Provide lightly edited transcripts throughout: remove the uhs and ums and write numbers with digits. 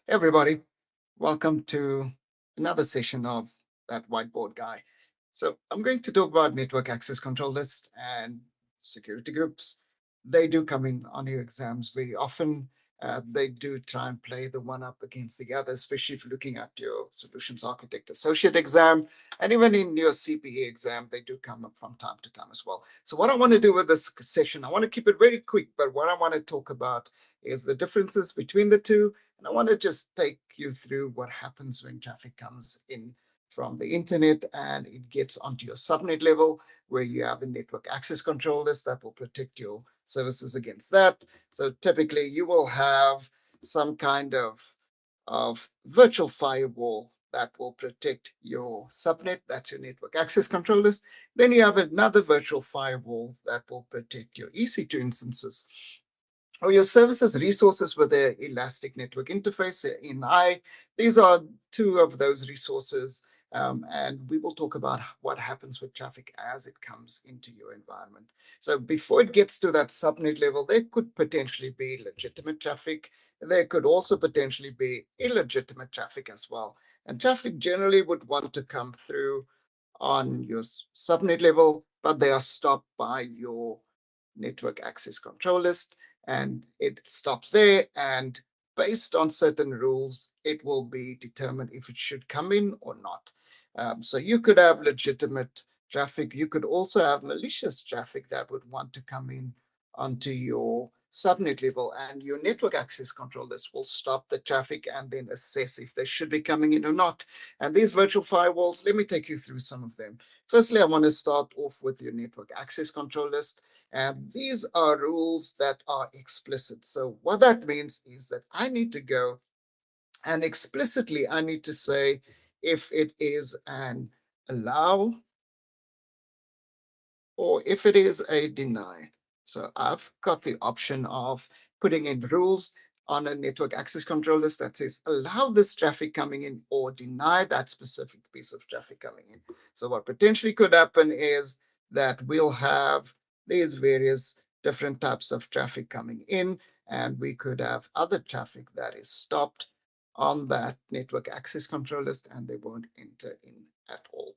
Hey everybody, welcome to another session of that whiteboard guy. So I'm going to talk about network access control list and security groups. They do come in on your exams very often. They do try and play the one up against the other, especially if you're looking at your solutions architect associate exam, and even in your CPA exam, they do come up from time to time as well. So what I want to do with this session, I want to keep it very quick, but what I want to talk about is the differences between the two. And I want to just take you through what happens when traffic comes in from the internet and it gets onto your subnet level, where you have a network access control list that will protect your services against that. So typically you will have some kind of virtual firewall that will protect your subnet. That's your network access control list. Then you have another virtual firewall that will protect your EC2 instances or your services resources with the elastic network interface, NI. These are two of those resources, and we will talk about what happens with traffic as it comes into your environment. So before it gets to that subnet level, there could potentially be legitimate traffic. There could also potentially be illegitimate traffic as well. And traffic generally would want to come through on your subnet level, but they are stopped by your network access control list, and it stops there. And based on certain rules, it will be determined if it should come in or not. So you could have legitimate traffic. You could also have malicious traffic that would want to come in onto your subnet level, and your network access control list will stop the traffic and then assess if they should be coming in or not. And these virtual firewalls, let me take you through some of them. Firstly, I want to start off with your network access control list. And these are rules that are explicit. So what that means is that I need to go and explicitly I need to say if it is an allow or if it is a deny. So I've got the option of putting in rules on a network access control list that says allow this traffic coming in or deny that specific piece of traffic coming in. So what potentially could happen is that we'll have these various different types of traffic coming in, and we could have other traffic that is stopped on that network access control list and they won't enter in at all.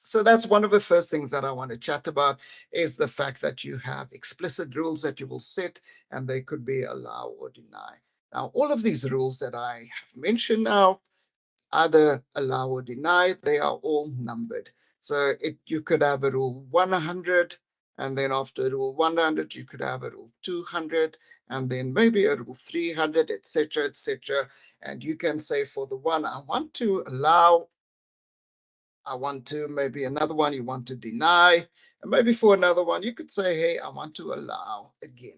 So that's one of the first things that I want to chat about, is the fact that you have explicit rules that you will set, and they could be allow or deny. Now, all of these rules that I have mentioned now, either allow or deny, they are all numbered. So you could have a rule 100, and then after rule 100, you could have a rule 200, and then maybe a rule 300, etc., etc. And you can say for the one I want to allow, I want to, maybe another one you want to deny, and maybe for another one you could say, hey, I want to allow again.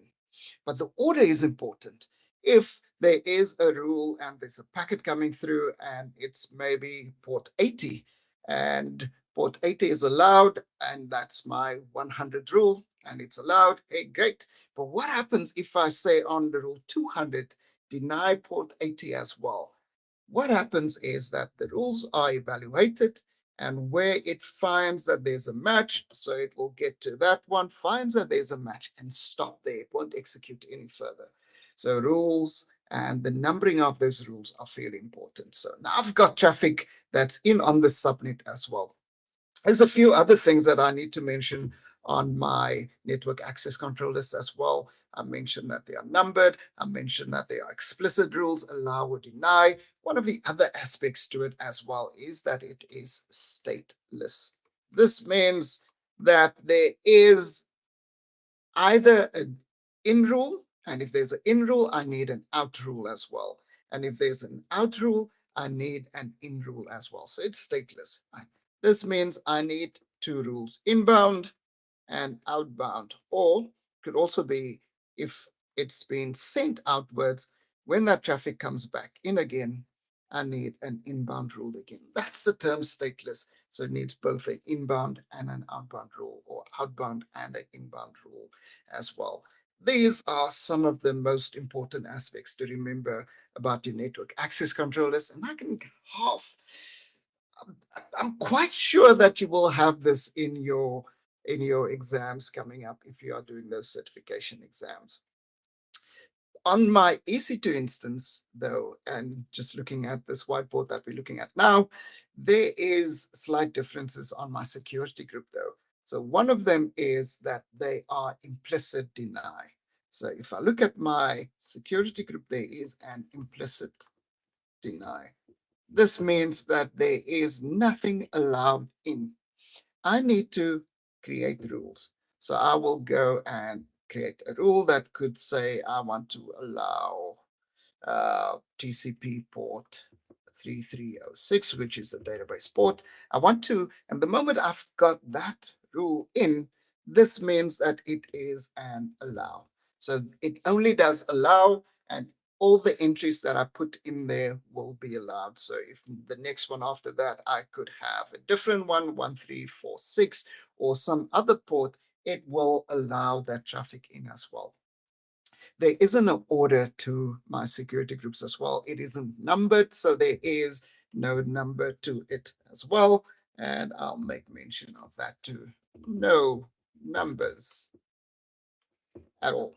But the order is important. If there is a rule and there's a packet coming through and it's maybe port 80, and port 80 is allowed, and that's my 100 rule, and it's allowed, hey, great. But what happens if I say on the rule 200, deny port 80 as well? What happens is that the rules are evaluated, and where it finds that there's a match, so it will get to that one, finds that there's a match, and stop there. It won't execute any further. So rules and the numbering of those rules are fairly important. So now I've got traffic that's in on the subnet as well. There's a few other things that I need to mention on my network access control list as well. I mentioned that they are numbered. I mentioned that they are explicit rules, allow or deny. One of the other aspects to it as well is that it is stateless. This means that there is either an in rule, and if there's an in rule, I need an out rule as well. And if there's an out rule, I need an in rule as well. So it's stateless. This means I need two rules, inbound and outbound, or could also be if it's been sent outwards, when that traffic comes back in again, I need an inbound rule again. That's the term stateless. So it needs both an inbound and an outbound rule, or outbound and an inbound rule as well. These are some of the most important aspects to remember about your network access controllers. And I'm quite sure that you will have this in your exams coming up if you are doing those certification exams. On my EC2 instance, though, and just looking at this whiteboard that we're looking at now, there is slight differences on my security group, though. So one of them is that they are implicit deny. So if I look at my security group, there is an implicit deny. This means that there is nothing allowed in. I need to create rules. So I will go and create a rule that could say I want to allow TCP port 3306, which is the database port. I want to, and the moment I've got that rule in, this means that it is an allow. So it only does allow, and all the entries that I put in there will be allowed. So if the next one after that, I could have a different one, 1346, or some other port, it will allow that traffic in as well. There isn't an order to my security groups as well. It isn't numbered, so there is no number to it as well. And I'll make mention of that too. No numbers at all.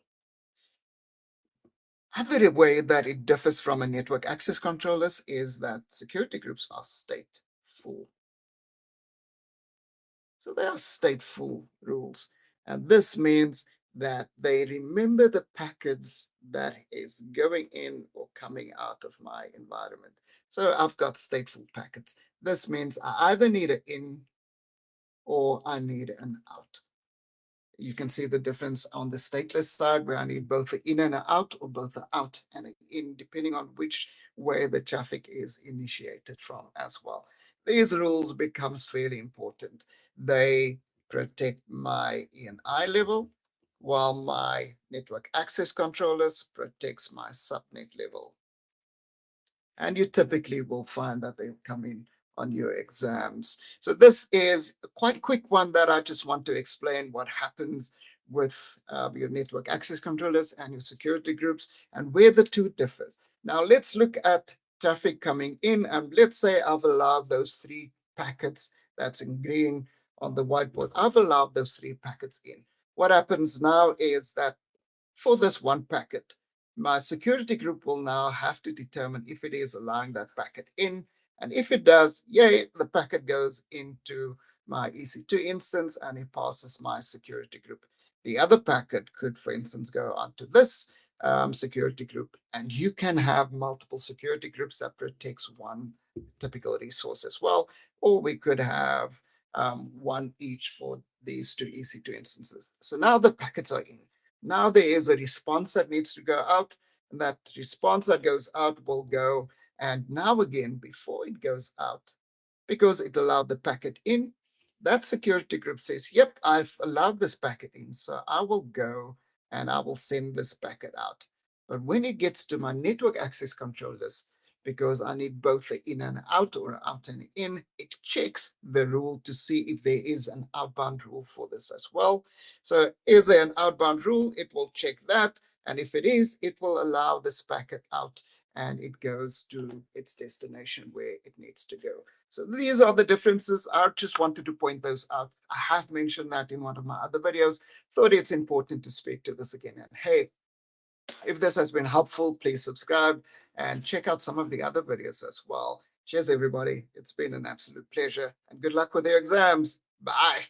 Other way that it differs from a network access controllers is that security groups are stateful. So they are stateful rules. And this means that they remember the packets that is going in or coming out of my environment. So I've got stateful packets. This means I either need an in or I need an out. You can see the difference on the stateless side where I need both the in and an out, or both the out and an in, depending on which way the traffic is initiated from as well. These rules becomes fairly important. They protect my ENI level, while my network access controllers protects my subnet level. And you typically will find that they'll come in on your exams. So this is a quite quick one that I just want to explain what happens with your network access controllers and your security groups and where the two differs. Now let's look at traffic coming in, and let's say I've allowed those 3 packets that's in green on the whiteboard. I've allowed those 3 packets in. What happens now is that for this one packet, my security group will now have to determine if it is allowing that packet in. And if it does, yay, the packet goes into my EC2 instance and it passes my security group. The other packet could, for instance, go onto this security group, and you can have multiple security groups that protects one typical resource as well. Or we could have one each for these 2 EC2 instances. So now the packets are in. Now there is a response that needs to go out, and that response that goes out will go. And now again, before it goes out, because it allowed the packet in, that security group says, yep, I've allowed this packet in, so I will go and I will send this packet out. But when it gets to my network access controllers, because I need both the in and out or out and in, it checks the rule to see if there is an outbound rule for this as well. So is there an outbound rule? It will check that. And if it is, it will allow this packet out and it goes to its destination where it needs to go. So these are the differences. I just wanted to point those out. I have mentioned that in one of my other videos. Thought it's important to speak to this again. And hey, if this has been helpful, please subscribe and check out some of the other videos as well. Cheers, everybody. It's been an absolute pleasure, and good luck with your exams. Bye.